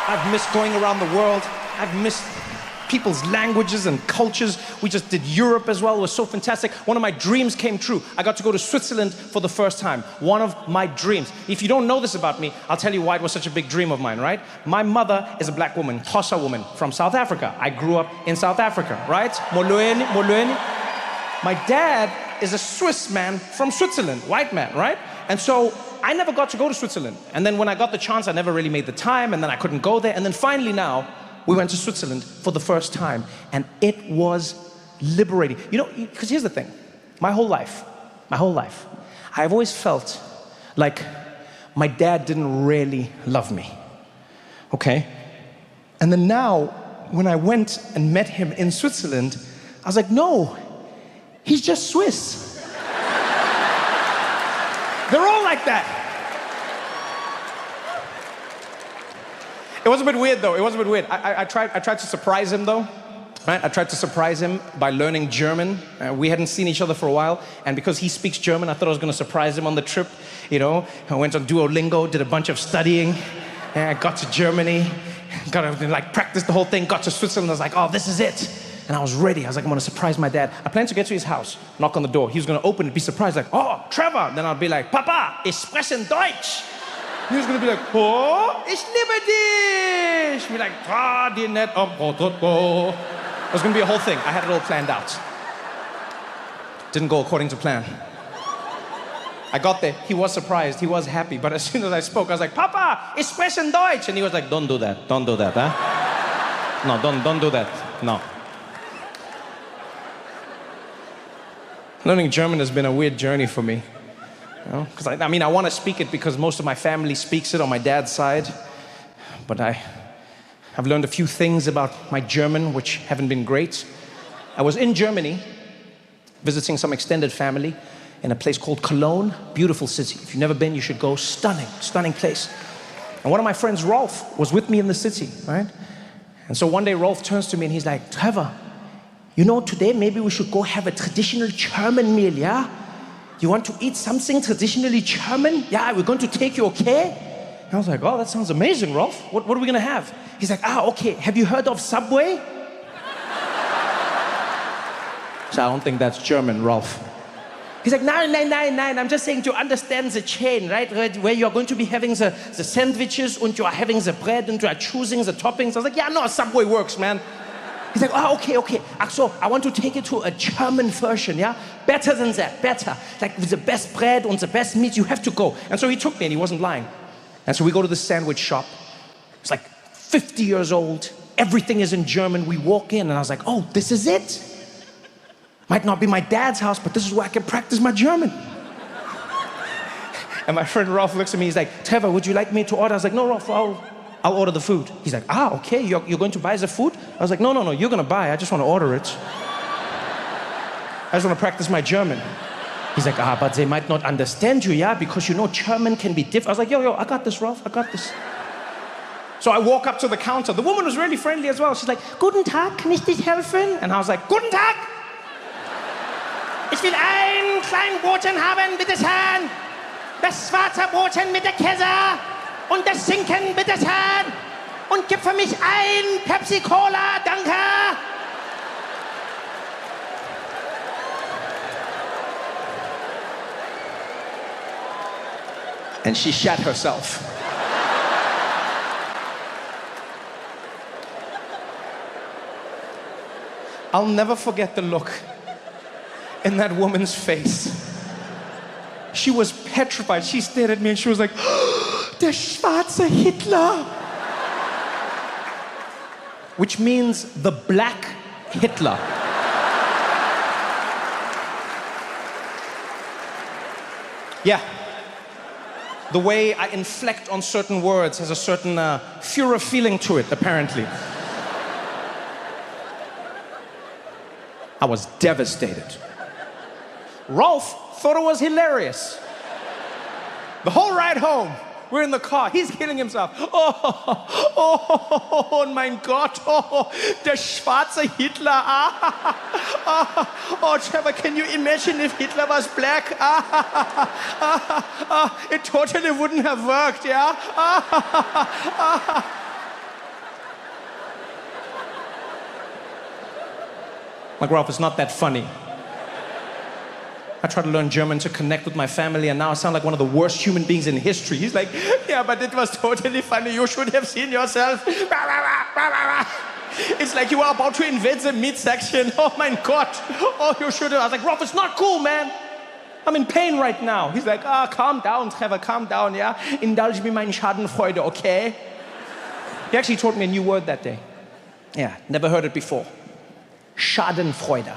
I've missed going around the world. I've missed people's languages and cultures. We just did Europe as well. It was so fantastic. One of my dreams came true. I got to go to Switzerland for the first time. One of my dreams. If you don't know this about me, I'll tell you why it was such a big dream of mine, right? My mother is a black woman, Xhosa woman from South Africa. I grew up in South Africa, right? Molweni, Molweni. My dad is a Swiss man from Switzerland, white man, right? And so I never got to go to Switzerland. And then when I got the chance, I never really made the time, and then I couldn't go there. And then finally now, we went to Switzerland for the first time, and it was liberating. You know, because here's the thing. My whole life, I've always felt like my dad didn't really love me, okay? And then now, when I went and met him in Switzerland, I was like, no, he's just Swiss. They're all like that. It was a bit weird though, it was a bit weird. I tried to surprise him though, right? I tried to surprise him by learning German. We hadn't seen each other for a while, and because he speaks German, I thought I was gonna surprise him on the trip, you know? I went on Duolingo, did a bunch of studying, and I got to Germany, got to like practice the whole thing, got to Switzerland, I was like, oh, this is it. And I was ready, I was like, I'm gonna surprise my dad. I planned to get to his house, knock on the door. He was gonna open it, be surprised, like, oh, Trevor. Then I'll be like, Papa, ich spreche Deutsch. He was gonna be like, oh, ich liebe dich. Be like, die net am Potopo. It was gonna be a whole thing. I had it all planned out. Didn't go according to plan. I got there, he was surprised, he was happy, but as soon as I spoke, I was like, Papa, ich spreche Deutsch. And he was like, don't do that, huh? No, don't do that, no. Learning German has been a weird journey for me. You know? Because I mean, I want to speak it because most of my family speaks it on my dad's side. But I've learned a few things about my German which haven't been great. I was in Germany visiting some extended family in a place called Cologne. Beautiful city. If you've never been, you should go. Stunning, stunning place. And one of my friends, Rolf, was with me in the city, right? And so one day Rolf turns to me and he's like, Trevor, you know, today maybe we should go have a traditional German meal, yeah? You want to eat something traditionally German? Yeah, we're going to take you, okay? And I was like, oh, that sounds amazing, Rolf. What are we gonna have? He's like, okay, have you heard of Subway? So I don't think that's German, Rolf. He's like, nein, I'm just saying to understand the chain, right? Where you're going to be having the sandwiches and you're having the bread and you're choosing the toppings. I was like, yeah, no, Subway works, man. He's like, okay. So I want to take it to a German version, yeah? Better than that, better. Like with the best bread and the best meat, you have to go. And so he took me and he wasn't lying. And so we go to the sandwich shop. It's like 50 years old. Everything is in German. We walk in and I was like, oh, this is it. Might not be my dad's house, but this is where I can practice my German. And my friend Rolf looks at me, he's like, Trevor, would you like me to order? I was like, no, Rolf, I'll order the food. He's like, okay, you're going to buy the food? I was like, no, you're gonna buy, I just wanna order it. I just wanna practice my German. He's like, but they might not understand you, yeah? Because you know German can be different. I was like, yo, I got this, Rolf, I got this. So I walk up to the counter. The woman was really friendly as well. She's like, guten Tag, kann ich dich helfen? And I was like, guten Tag! Ich will ein kleines Brotchen haben, bitte schön. Das schwarze Brotchen mit der Käse. Und das Schinken, bitte schön. Und gib für mich ein Pepsi-Cola, danke. And she shat herself. I'll never forget the look in that woman's face. She was petrified. She stared at me and she was like, der schwarze Hitler. Which means the black Hitler. Yeah. The way I inflect on certain words has a certain Führer feeling to it, apparently. I was devastated. Rolf thought it was hilarious. The whole ride home, we're in the car, he's killing himself. Oh mein Gott, der schwarze Hitler. Oh, Trevor, can you imagine if Hitler was black? It totally wouldn't have worked, yeah? Like, Ralph, it's not that funny. I tried to learn German to connect with my family, and now I sound like one of the worst human beings in history. He's like, yeah, but it was totally funny. You should have seen yourself. It's like you are about to invade the meat section. Oh, my God. Oh, you should have. I was like, Ralph, it's not cool, man. I'm in pain right now. He's like, calm down, Trevor, calm down, yeah? Indulge me meine Schadenfreude, okay? He actually taught me a new word that day. Yeah, never heard it before. Schadenfreude.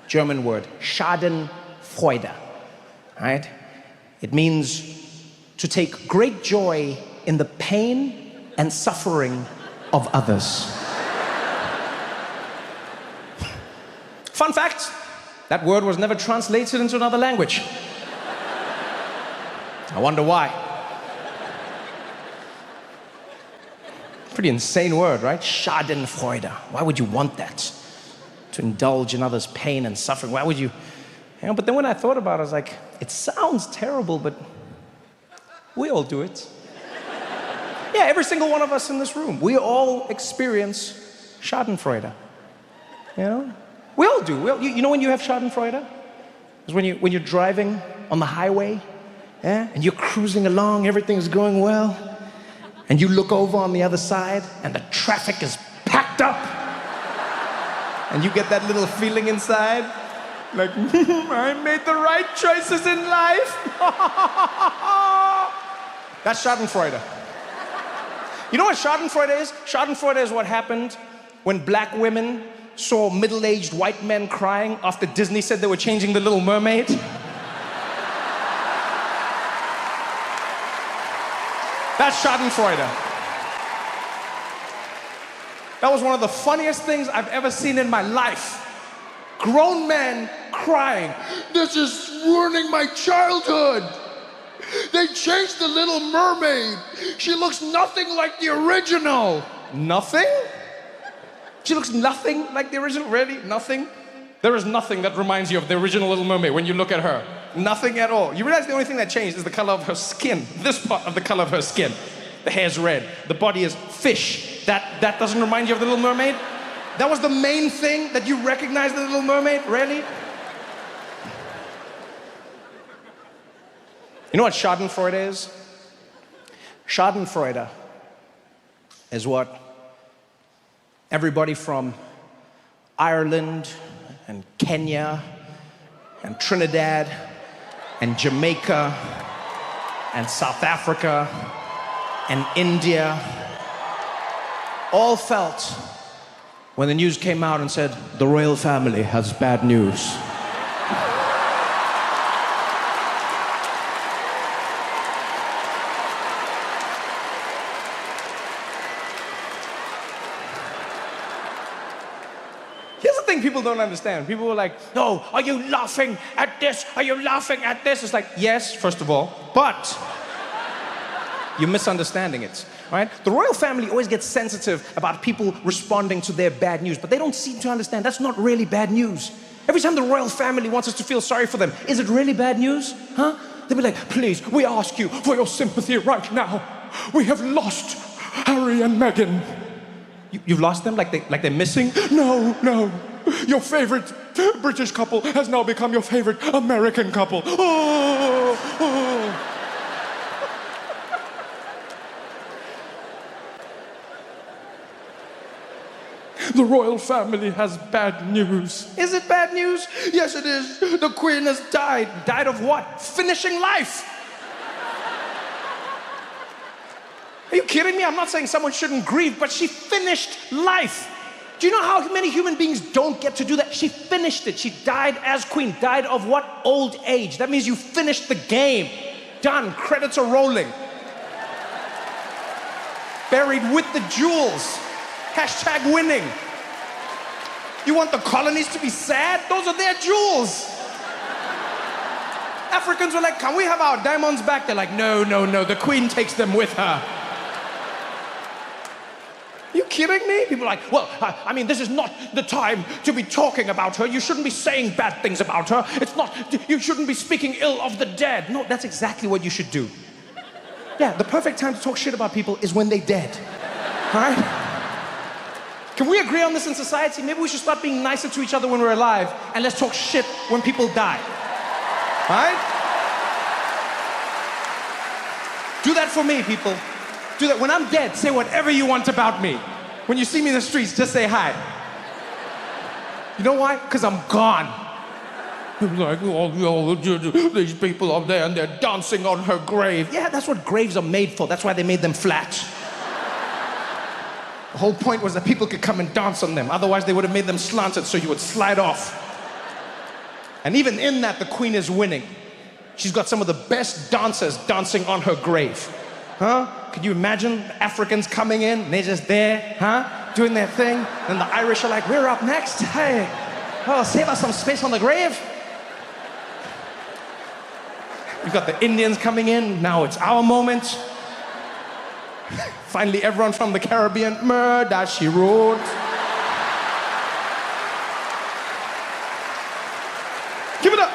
German word. Schadenfreude. Right? It means to take great joy in the pain and suffering of others. Fun fact, that word was never translated into another language. I wonder why. Pretty insane word, right? Schadenfreude. Why would you want that? To indulge in others' pain and suffering. Why would you? You know, but then when I thought about it, I was like, it sounds terrible, but we all do it. Yeah, every single one of us in this room, we all experience Schadenfreude. You know? We all do. You know when you have Schadenfreude? It's when you're driving on the highway, yeah, and you're cruising along, everything's going well, and you look over on the other side, and the traffic is packed up, and you get that little feeling inside, like, I made the right choices in life. That's Schadenfreude. You know what Schadenfreude is? Schadenfreude is what happened when black women saw middle-aged white men crying after Disney said they were changing the Little Mermaid. That's Schadenfreude. That was one of the funniest things I've ever seen in my life. Grown men crying, this is ruining my childhood. They changed the Little Mermaid. She looks nothing like the original. Nothing? She looks nothing like the original, really? Nothing? There is nothing that reminds you of the original Little Mermaid when you look at her. Nothing at all. You realize the only thing that changed is the color of her skin. This part of the color of her skin. The hair's red. The body is fish. That doesn't remind you of the Little Mermaid? That was the main thing that you recognize the Little Mermaid? Really? You know what Schadenfreude is? Schadenfreude is what everybody from Ireland and Kenya and Trinidad and Jamaica and South Africa and India all felt when the news came out and said, the royal family has bad news. People don't understand. People were like, no, are you laughing at this? Are you laughing at this? It's like, yes, first of all, but you're misunderstanding it, right? The royal family always gets sensitive about people responding to their bad news, but they don't seem to understand that's not really bad news. Every time the royal family wants us to feel sorry for them, is it really bad news? Huh? They'll be like, please, we ask you for your sympathy right now. We have lost Harry and Meghan. You've lost them? Like they're missing? No. Your favorite British couple has now become your favorite American couple. Oh. The royal family has bad news. Is it bad news? Yes, it is. The Queen has died. Died of what? Finishing life. Are you kidding me? I'm not saying someone shouldn't grieve, but she finished life. Do you know how many human beings don't get to do that? She finished it. She died as queen. Died of what? Old age. That means you finished the game. Done. Credits are rolling. Buried with the jewels. Hashtag winning. You want the colonies to be sad? Those are their jewels. Africans were like, can we have our diamonds back? They're like, no. The queen takes them with her. Are you kidding me? People are like, well, I mean, this is not the time to be talking about her. You shouldn't be saying bad things about her. You shouldn't be speaking ill of the dead. No, that's exactly what you should do. Yeah, the perfect time to talk shit about people is when they're dead. All right? Can we agree on this in society? Maybe we should start being nicer to each other when we're alive, and let's talk shit when people die. Right? Do that for me, people. Do that. When I'm dead, say whatever you want about me. When you see me in the streets, just say hi. You know why? Because I'm gone. Like, oh, these people up there and they're dancing on her grave. Yeah, that's what graves are made for. That's why they made them flat. The whole point was that people could come and dance on them. Otherwise, they would have made them slanted so you would slide off. And even in that, the queen is winning. She's got some of the best dancers dancing on her grave. Huh? Could you imagine Africans coming in and they're just there, huh? Doing their thing. And the Irish are like, we're up next. Hey, oh, save us some space on the grave. We've got the Indians coming in. Now it's our moment. Finally, everyone from the Caribbean, murder, she wrote. Give it up.